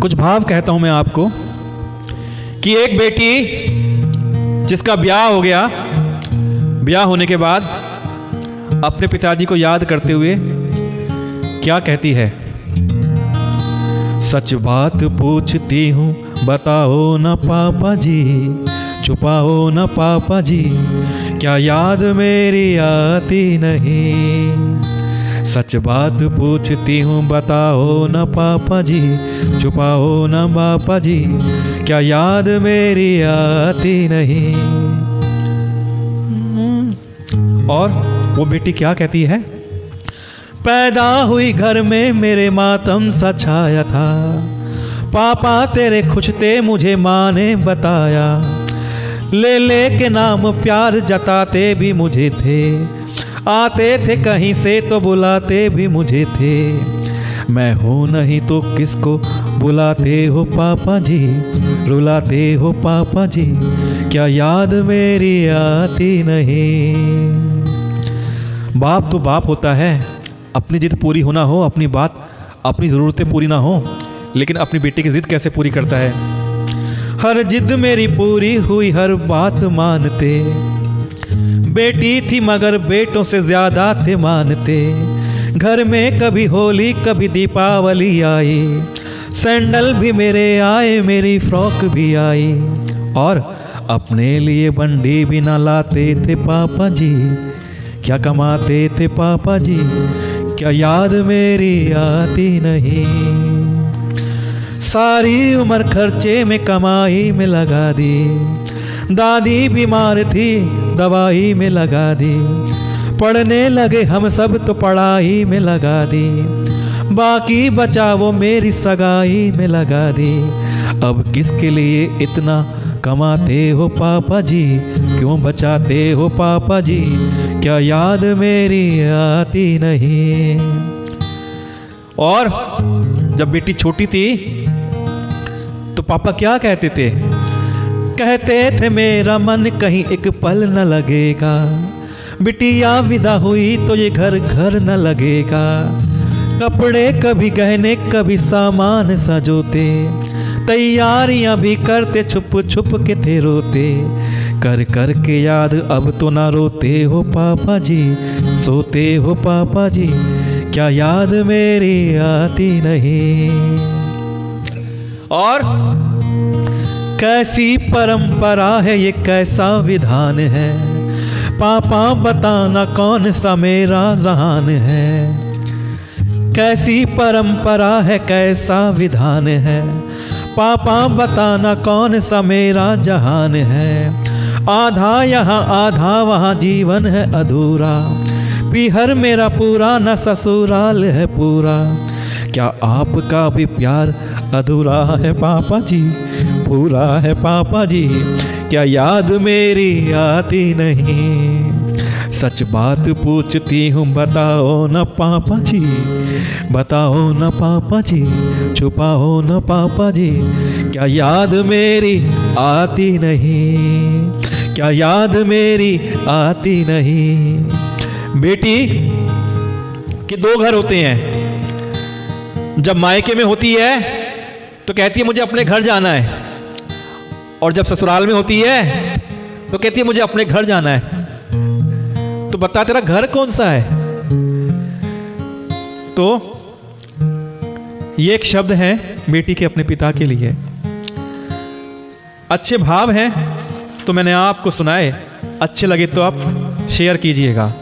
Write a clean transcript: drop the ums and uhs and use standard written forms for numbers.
कुछ भाव कहता हूं मैं आपको कि एक बेटी जिसका ब्याह हो गया, ब्याह होने के बाद अपने पिताजी को याद करते हुए क्या कहती है? सच बात पूछती हूँ बताओ न पापा जी, छुपाओ न पापा जी, क्या याद मेरी आती नहीं? सच बात पूछती हूँ बताओ न पापा जी, छुपाओ न पापा जी, क्या याद मेरी आती नहीं? और वो बेटी क्या कहती है? पैदा हुई घर में मेरे मातम सा छाया था, पापा तेरे खुश थे मुझे माँ ने बताया, ले ले के नाम प्यार जताते भी मुझे थे, आते थे कहीं से तो बुलाते भी मुझे थे, मैं हूँ नहीं तो किसको बुलाते हो पापा जी, रुलाते हो पापा जी, क्या याद मेरी आती नहीं? बाप तो बाप होता है, अपनी जिद पूरी होना हो, अपनी बात अपनी ज़रूरतें पूरी ना हो, लेकिन अपनी बेटी की जिद कैसे पूरी करता है? हर जिद मेरी पूरी हुई, हर बात मानते, बेटी थी मगर बेटों से ज़्यादा थे मानते, घर में कभी होली कभी दीपावली आई, सैंडल भी मेरे आए मेरी फ्रॉक भी आई, और अपने लिए बंडी भी ना लाते थे पापा जी, क्या कमाते थे पापा जी, क्या याद मेरी आती नहीं? सारी उम्र खर्चे में कमाई में लगा दी, दादी बीमार थी दवाई में लगा दी, पढ़ने लगे हम सब तो पढ़ाई में लगा दी, बाकी बचा वो मेरी सगाई में लगा दी, अब किसके लिए इतना कमाते हो पापा जी, क्यों बचाते हो पापा जी, क्या याद मेरी आती नहीं? और जब बेटी छोटी थी तो पापा क्या कहते थे? कहते थे मेरा मन कहीं एक पल न लगेगा, बिटिया विदा हुई तो ये घर घर न लगेगा, कपड़े कभी गहने कभी सामान सजोते, तैयारियां भी करते छुप छुप के थे रोते, कर कर के याद अब तो ना रोते हो पापा जी, सोते हो पापा जी, क्या याद मेरी आती नहीं? और कैसी परंपरा है ये, कैसा विधान है, पापा बताना कौन सा मेरा जहान है? कैसी परंपरा है कैसा विधान है, पापा बताना कौन सा मेरा जहान है? आधा यहाँ आधा वहाँ जीवन है अधूरा, पीहर मेरा पूरा न ससुराल है पूरा, क्या आपका भी प्यार अधूरा है पापा जी, पूरा है पापा जी, क्या याद मेरी आती नहीं? सच बात पूछती हूँ बताओ न पापा जी, बताओ न पापा जी, छुपाओ न पापा जी, क्या याद मेरी आती नहीं? क्या याद मेरी आती नहीं? बेटी के दो घर होते हैं, जब मायके में होती है तो कहती है मुझे अपने घर जाना है, और जब ससुराल में होती है तो कहती है मुझे अपने घर जाना है। तो बता तेरा घर कौन सा है? तो ये एक शब्द है बेटी के अपने पिता के लिए। अच्छे भाव हैं तो मैंने आपको सुनाए, अच्छे लगे तो आप शेयर कीजिएगा।